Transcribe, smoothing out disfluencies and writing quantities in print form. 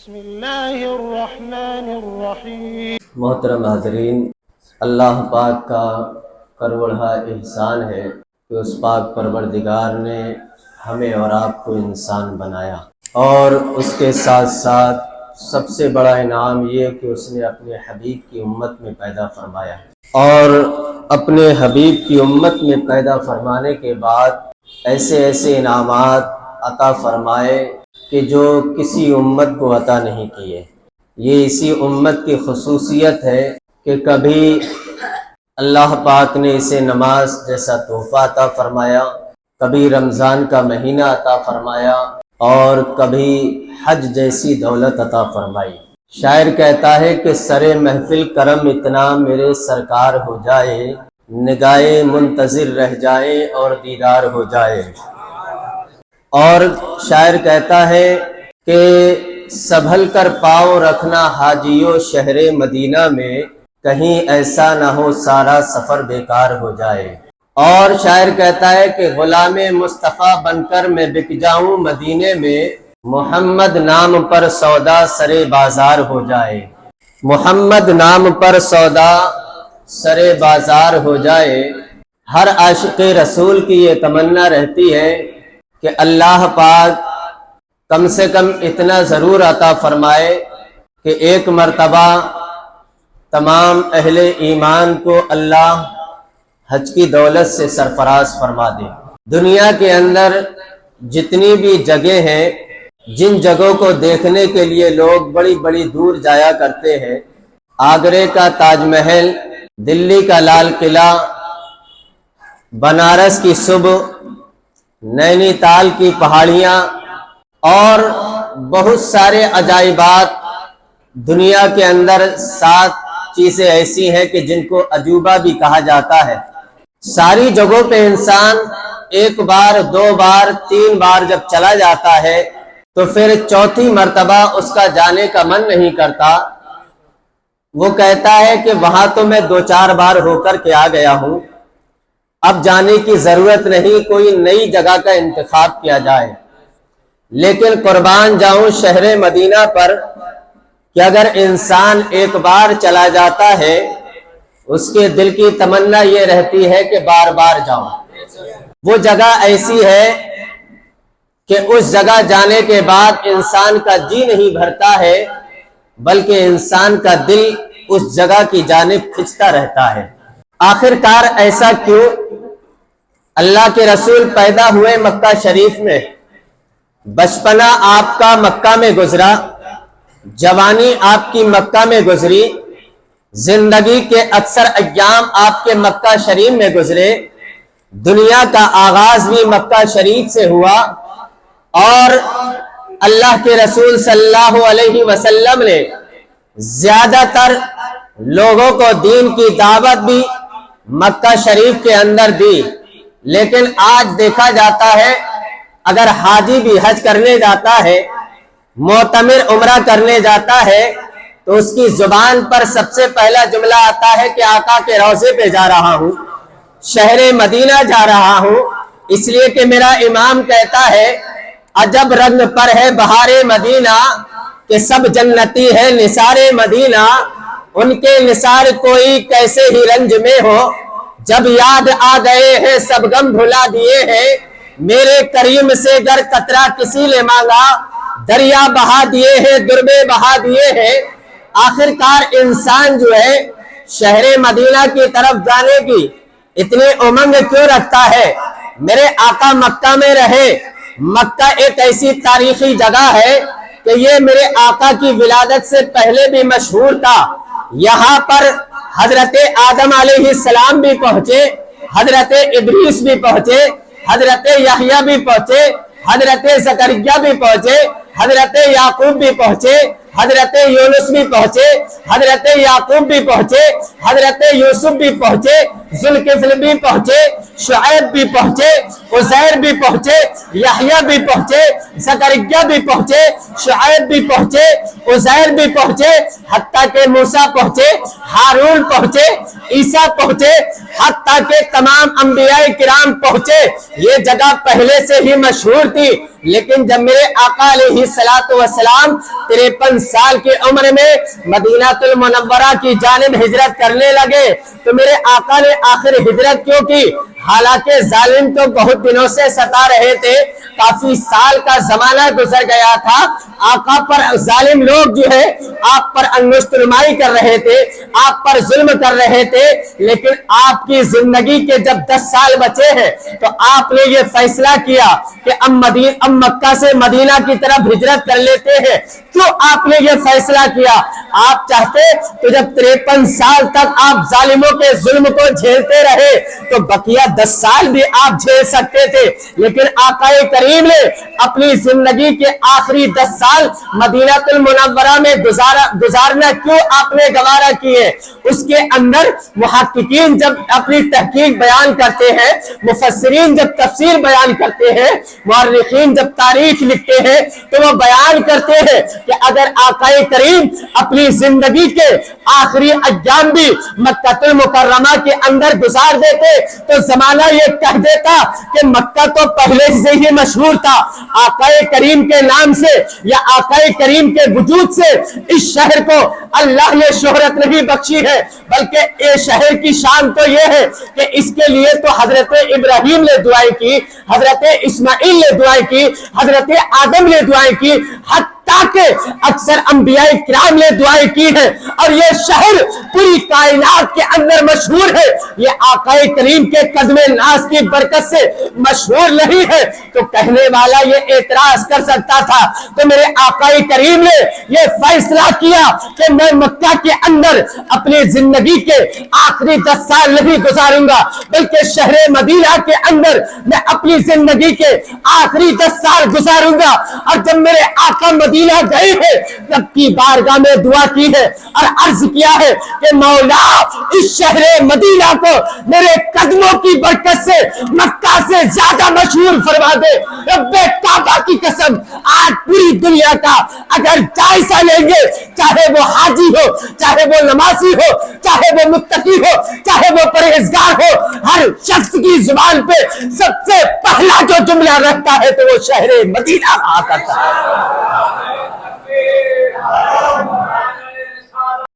بسم اللہ الرحمن الرحیم۔ محترم حاضرین، اللہ پاک کا کروڑہ احسان ہے کہ اس پاک پروردگار نے ہمیں اور آپ کو انسان بنایا، اور اس کے ساتھ ساتھ سب سے بڑا انعام یہ کہ اس نے اپنے حبیب کی امت میں پیدا فرمایا، اور اپنے حبیب کی امت میں پیدا فرمانے کے بعد ایسے ایسے انعامات عطا فرمائے کہ جو کسی امت کو عطا نہیں کیے۔ یہ اسی امت کی خصوصیت ہے کہ کبھی اللہ پاک نے اسے نماز جیسا تحفہ عطا فرمایا، کبھی رمضان کا مہینہ عطا فرمایا، اور کبھی حج جیسی دولت عطا فرمائی۔ شاعر کہتا ہے کہ سر محفل کرم اتنا میرے سرکار ہو جائے، نگاہ منتظر رہ جائے اور دیدار ہو جائے۔ اور شاعر کہتا ہے کہ سنبھل کر پاؤں رکھنا حاجیو شہر مدینہ میں، کہیں ایسا نہ ہو سارا سفر بیکار ہو جائے۔ اور شاعر کہتا ہے کہ غلام مصطفیٰ بن کر میں بک جاؤں مدینے میں، محمد نام پر سودا سرے بازار ہو جائے۔ محمد نام پر سودا سرے بازار ہو جائے۔ ہر عاشق رسول کی یہ تمنا رہتی ہے کہ اللہ پاک کم سے کم اتنا ضرور عطا فرمائے کہ ایک مرتبہ تمام اہل ایمان کو اللہ حج کی دولت سے سرفراز فرما دے۔ دنیا کے اندر جتنی بھی جگہیں ہیں، جن جگہوں کو دیکھنے کے لیے لوگ بڑی بڑی دور جایا کرتے ہیں، آگرے کا تاج محل، دلی کا لال قلعہ، بنارس کی صبح، نینی تال کی پہاڑیاں، اور بہت سارے عجائبات دنیا کے اندر 7 چیزیں ایسی ہیں کہ جن کو عجوبہ بھی کہا جاتا ہے۔ ساری جگہوں پہ انسان ایک بار، 2 بار، 3 بار جب چلا جاتا ہے تو پھر چوتھی مرتبہ اس کا جانے کا من نہیں کرتا۔ وہ کہتا ہے کہ وہاں تو میں 2-4 بار ہو کر کے آ گیا ہوں، اب جانے کی ضرورت نہیں، کوئی نئی جگہ کا انتخاب کیا جائے۔ لیکن قربان جاؤں شہر مدینہ پر کہ اگر انسان ایک بار چلا جاتا ہے، اس کے دل کی تمنا یہ رہتی ہے کہ بار بار جاؤں۔ وہ جگہ ایسی ہے کہ اس جگہ جانے کے بعد انسان کا جی نہیں بھرتا ہے، بلکہ انسان کا دل اس جگہ کی جانب کھنچتا رہتا ہے۔ آخر کار ایسا کیوں؟ اللہ کے رسول پیدا ہوئے مکہ شریف میں، بچپنا آپ کا مکہ میں گزرا، جوانی آپ کی مکہ میں گزری، زندگی کے اکثر ایام آپ کے مکہ شریف میں گزرے، دنیا کا آغاز بھی مکہ شریف سے ہوا، اور اللہ کے رسول صلی اللہ علیہ وسلم نے زیادہ تر لوگوں کو دین کی دعوت بھی مکہ شریف کے اندر دی۔ لیکن آج دیکھا جاتا ہے اگر حاجی بھی حج کرنے جاتا ہے، معتمر عمرہ کرنے جاتا ہے، تو اس کی زبان پر سب سے پہلا جملہ آتا ہے کہ آقا کے روضے پہ جا رہا ہوں، شہر مدینہ جا رہا ہوں، اس لیے کہ میرا امام کہتا ہے عجب رنگ پر ہے بہار مدینہ، کہ سب جنتی ہے نثار مدینہ، ان کے نثار کوئی کیسے ہی رنج میں ہو، جب یاد آ گئے ہیں سب غم بھلا دیے ہیں، میرے کریم سے گر قطرہ کسی نے مانگا، دریا بہا دیے ہیں دربے بہا دیے ہیں۔ آخر کار انسان جو ہے شہر مدینہ کی طرف جانے کی اتنی امنگ کیوں رکھتا ہے؟ میرے آقا مکہ میں رہے۔ مکہ ایک ایسی تاریخی جگہ ہے کہ یہ میرے آقا کی ولادت سے پہلے بھی مشہور تھا۔ یہاں پر حضرت آدم علیہ السلام بھی پہنچے، حضرت ادریس بھی پہنچے، حضرت یحییٰ بھی پہنچے، حضرت زکریا بھی پہنچے، حضرت یعقوب بھی پہنچے، حضرت یونس بھی پہنچے, حضرت یعقوب بھی پہنچے, حضرت یوسف بھی پہنچے, ذوالکفل بھی پہنچے, شعیب بھی پہنچے, عزیر بھی پہنچے, یحییٰ بھی پہنچے, زکریا بھی پہنچے, شعیب بھی پہنچے, عزیر بھی پہنچے, حتیٰ کہ موسیٰ پہنچے, ہارون پہنچے, عیسیٰ پہنچے, حتیٰ کہ تمام انبیاء کرام پہنچے. یہ جگہ پہلے سے ہی مشہور تھی, لیکن جب میرے آقا علیہ الصلوۃ والسلام 53 سال کی عمر میں مدینہ المنورہ کی جانب ہجرت کرنے لگے تو میرے آقا نے آخر ہجرت کیوں کی؟ حالانکہ ظالم تو بہت دنوں سے ستا رہے تھے, کافی سال کا زمانہ گزر گیا تھا, آقا پر ظالم لوگ جو ہے آپ پر انگشت نمائی کر رہے تھے, آپ پر ظلم کر رہے تھے, لیکن آپ کی زندگی کے جب 10 سال بچے ہیں تو آپ نے یہ فیصلہ کیا کہ اب مکہ سے مدینہ کی طرف ہجرت کر لیتے ہیں. کیوں آپ نے یہ فیصلہ کیا؟ آپ چاہتے تو جب 53 سال تک آپ ظالموں کے ظلم کو جھیلتے رہے تو بقیہ 10 سال بھی آپ جھیل سکتے تھے, لیکن آقا کریم نے اپنی زندگی کے آخری 10 سال مدینہ المنورہ میں گزارنا کیوں آپ نے گوارا کیے؟ اس کے اندر محققین جب اپنی تحقیق بیان کرتے ہیں, مفسرین جب تفسیر بیان کرتے ہیں, مورخین جب تاریخ لکھتے ہیں تو وہ بیان کرتے ہیں کہ اگر آقا کریم اپنی زندگی کے آخری ایام بھی مکہ المکرمہ کے اندر گزار دیتے تو زمانہ یہ کہہ دیتا کہ مکہ تو پہلے سے ہی مشہور تھا, آقا کریم کے نام سے یا آقا کریم کے وجود سے اس شہر کو اللہ نے شہرت نہیں بخشی ہے, بلکہ یہ شہر کی شان تو یہ ہے کہ اس کے لیے تو حضرت ابراہیم نے دعائیں کی, حضرت اسماعیل نے دعائیں کی, حضرت آدم نے دعائیں کی, تاکہ اکثر انبیاء کرام نے دعائیں کی ہیں, اور یہ شہر پوری کائنات کے اندر مشہور ہے. یہ آقا کریم کے قدم ناز کی برکت سے مشہور نہیں ہے تو کہنے والا یہ اعتراض کر سکتا تھا. تو میرے آقا کریم نے یہ فیصلہ کیا کہ میں مکہ کے اندر اپنی زندگی کے آخری 10 سال نہیں گزاروں گا, بلکہ شہر مدینہ کے اندر میں اپنی زندگی کے آخری 10 سال گزاروں گا. اور جب میرے آقا مدینہ گئے ہیں رب کی بارگاہ میں دعا کی ہے اور عرض کیا ہے کہ مولا اس شہر مدینہ کو میرے قدموں کی برکت سے مکہ سے زیادہ مشہور فرما دے. رب کعبہ کی قسم, آج پوری دنیا کا اگر جائزہ لیں گے, چاہے وہ حاجی ہو, چاہے وہ نمازی ہو, چاہے وہ متقی ہو, چاہے وہ پرہیزگار ہو, ہر شخص کی زبان پہ سب سے پہلا جو جملہ رکھتا ہے تو وہ شہر مدینہ آ کرتا ہے.